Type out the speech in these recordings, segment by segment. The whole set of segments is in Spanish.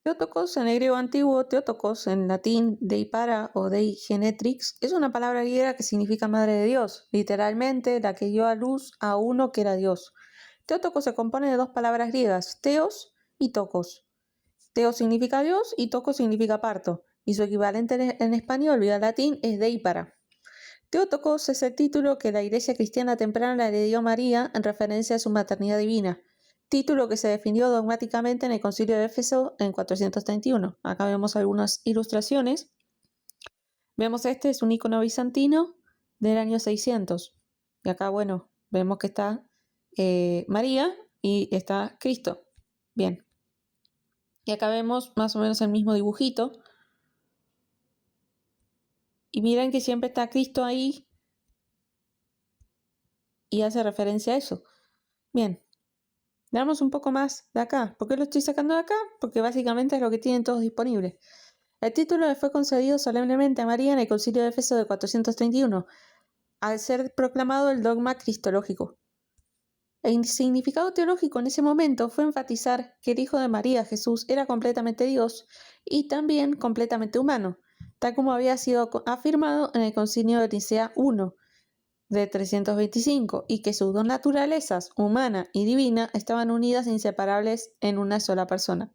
Theotokos en el griego antiguo, Theotokos en latín Dei para o Dei Genetrix, es una palabra griega que significa madre de Dios, literalmente la que dio a luz a uno que era Dios. Theotokos se compone de dos palabras griegas, Theos y Tokos. Theos significa Dios y Tokos significa parto, y su equivalente en español y en latín es Dei para. Theotokos es el título que la Iglesia cristiana temprana le dio a María en referencia a su maternidad divina, título que se definió dogmáticamente en el Concilio de Éfeso en 431. Acá vemos algunas ilustraciones. Vemos este es un icono bizantino del año 600. Y acá, bueno, vemos que está María y está Cristo. Bien. Y acá vemos más o menos el mismo dibujito. Y miren que siempre está Cristo ahí y hace referencia a eso. Bien. Veamos un poco más de acá. ¿Por qué lo estoy sacando de acá? Porque básicamente es lo que tienen todos disponibles. El título le fue concedido solemnemente a María en el Concilio de Éfeso de 431, al ser proclamado el dogma cristológico. El significado teológico en ese momento fue enfatizar que el Hijo de María, Jesús, era completamente Dios y también completamente humano, tal como había sido afirmado en el Concilio de Nicea I, de 325, y que sus dos naturalezas, humana y divina, estaban unidas e inseparables en una sola persona.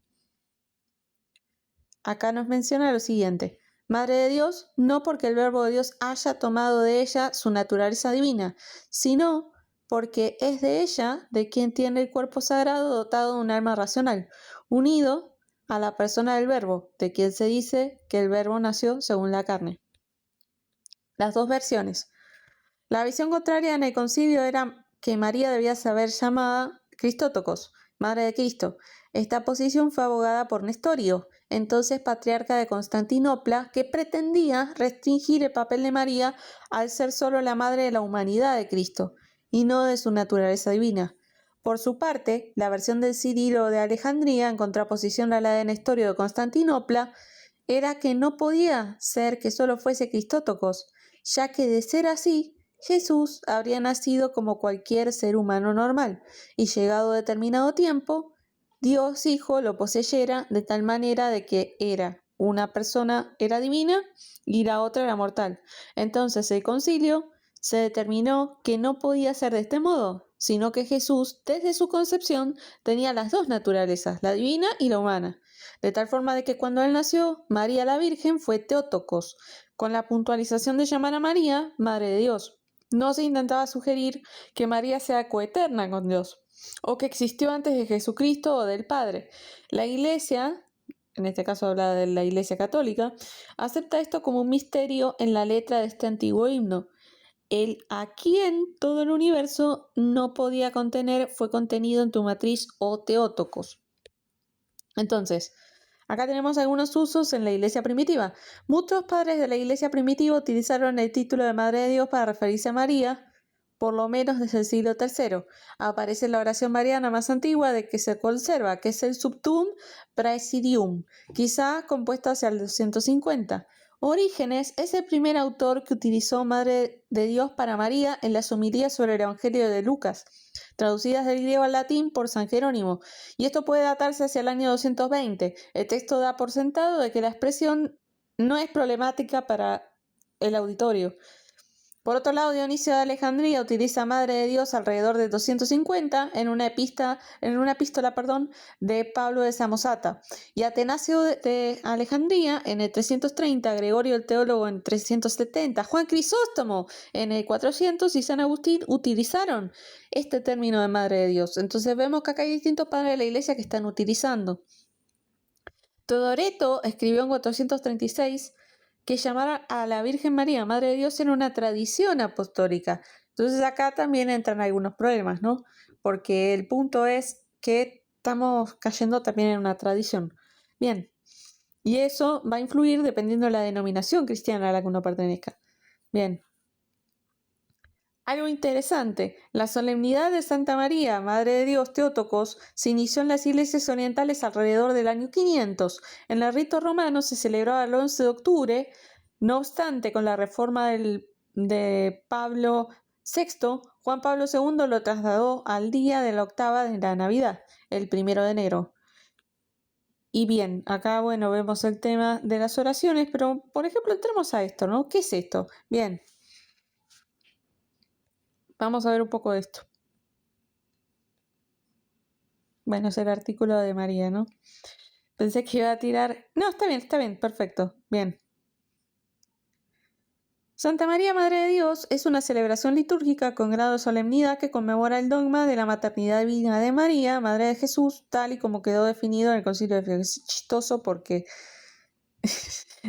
Acá nos menciona lo siguiente: Madre de Dios, no porque el Verbo de Dios haya tomado de ella su naturaleza divina, sino porque es de ella de quien tiene el cuerpo sagrado dotado de un alma racional, unido a la persona del Verbo, de quien se dice que el Verbo nació según la carne. Las dos versiones. La visión contraria en el concilio era que María debía ser llamada Christotokos, Madre de Cristo. Esta posición fue abogada por Nestorio, entonces patriarca de Constantinopla, que pretendía restringir el papel de María al ser solo la madre de la humanidad de Cristo, y no de su naturaleza divina. Por su parte, la versión del Cirilo de Alejandría, en contraposición a la de Nestorio de Constantinopla, era que no podía ser que solo fuese Christotokos, ya que de ser así, Jesús habría nacido como cualquier ser humano normal, y llegado determinado tiempo, Dios Hijo lo poseyera de tal manera de que una persona era divina y la otra era mortal. Entonces el concilio se determinó que no podía ser de este modo, sino que Jesús, desde su concepción, tenía las dos naturalezas, la divina y la humana, de tal forma de que cuando él nació, María la Virgen fue Theotokos, con la puntualización de llamar a María Madre de Dios. No se intentaba sugerir que María sea coeterna con Dios, o que existió antes de Jesucristo o del Padre. La Iglesia, en este caso habla de la Iglesia Católica, acepta esto como un misterio en la letra de este antiguo himno. El a quien todo el universo no podía contener fue contenido en tu matriz, oh Theotokos. Entonces, acá tenemos algunos usos en la iglesia primitiva. Muchos padres de la iglesia primitiva utilizaron el título de Madre de Dios para referirse a María, por lo menos desde el siglo III. Aparece la oración mariana más antigua de que se conserva, que es el Subtum Praesidium, quizá compuesto hacia el 250. Orígenes es el primer autor que utilizó Madre de Dios para María en las homilías sobre el Evangelio de Lucas, traducidas del griego al latín por San Jerónimo, y esto puede datarse hacia el año 220. El texto da por sentado de que la expresión no es problemática para el auditorio. Por otro lado, Dionisio de Alejandría utiliza Madre de Dios alrededor de 250 en una epístola, de Pablo de Samosata, y Atenasio de Alejandría en el 330, Gregorio el Teólogo en 370, Juan Crisóstomo en el 400 y San Agustín utilizaron este término de Madre de Dios. Entonces vemos que acá hay distintos padres de la Iglesia que están utilizando. Teodoreto escribió en 436 que llamar a la Virgen María Madre de Dios era una tradición apostólica. Entonces acá también entran algunos problemas, ¿no? Porque el punto es que estamos cayendo también en una tradición. Bien, y eso va a influir dependiendo de la denominación cristiana a la que uno pertenezca. Bien. Algo interesante, la solemnidad de Santa María, Madre de Dios Theotokos, se inició en las iglesias orientales alrededor del año 500. En el rito romano se celebraba el 11 de octubre, no obstante, con la reforma de Pablo VI, Juan Pablo II lo trasladó al día de la octava de la Navidad, el 1 de enero. Y bien, acá, bueno, vemos el tema de las oraciones, pero, por ejemplo, entremos a esto, ¿no? ¿Qué es esto? Bien. Vamos a ver un poco de esto. Bueno, es el artículo de María, ¿no? Pensé que iba a tirar... No, está bien, perfecto. Bien. Santa María, Madre de Dios, es una celebración litúrgica con grado de solemnidad que conmemora el dogma de la maternidad divina de María, Madre de Jesús, tal y como quedó definido en el Concilio de Fígaro. Es chistoso porque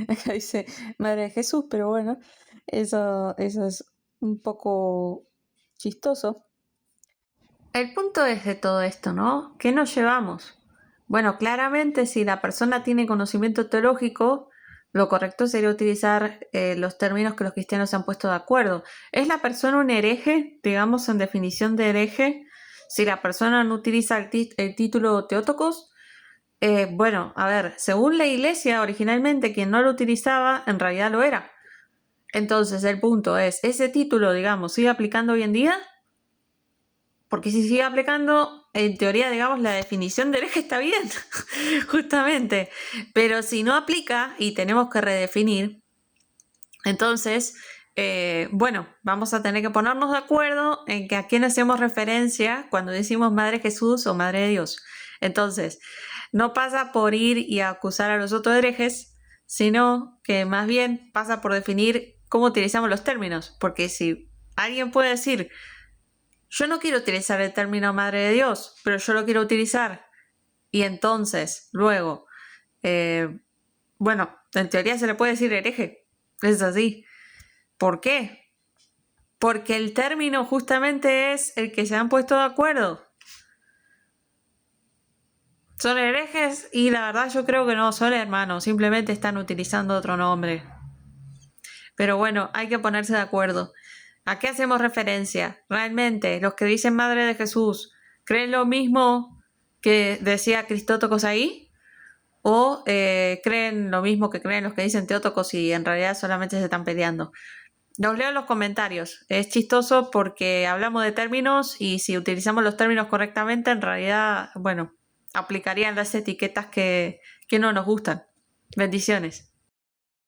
acá dice Madre de Jesús, pero bueno, eso es un poco chistoso. El punto es de todo esto, ¿no? ¿Qué nos llevamos? Bueno, claramente si la persona tiene conocimiento teológico, lo correcto sería utilizar los términos que los cristianos se han puesto de acuerdo. ¿Es la persona un hereje, digamos en definición de hereje, si la persona no utiliza el título Theotokos? Bueno, a ver, según la iglesia originalmente quien no lo utilizaba en realidad lo era. Entonces el punto es, ¿ese título, digamos, sigue aplicando hoy en día? Porque si sigue aplicando, en teoría, digamos, la definición del eje está bien, justamente. Pero si no aplica y tenemos que redefinir, entonces, bueno, vamos a tener que ponernos de acuerdo en que a quién hacemos referencia cuando decimos Madre Jesús o Madre de Dios. Entonces, no pasa por ir y acusar a los otros herejes, sino que más bien pasa por definir cómo utilizamos los términos. Porque si alguien puede decir... Yo no quiero utilizar el término Madre de Dios, pero yo lo quiero utilizar. Y entonces, luego, bueno, en teoría se le puede decir hereje. Es así. ¿Por qué? Porque el término justamente es el que se han puesto de acuerdo. Son herejes y la verdad yo creo que no son hermanos, simplemente están utilizando otro nombre. Pero bueno, hay que ponerse de acuerdo. ¿A qué hacemos referencia? Realmente, los que dicen Madre de Jesús, ¿creen lo mismo que decía Cristótocos ahí? ¿O creen lo mismo que creen los que dicen Teótocos y en realidad solamente se están peleando? Los leo en los comentarios. Es chistoso porque hablamos de términos y si utilizamos los términos correctamente, en realidad, bueno, aplicarían las etiquetas que no nos gustan. Bendiciones.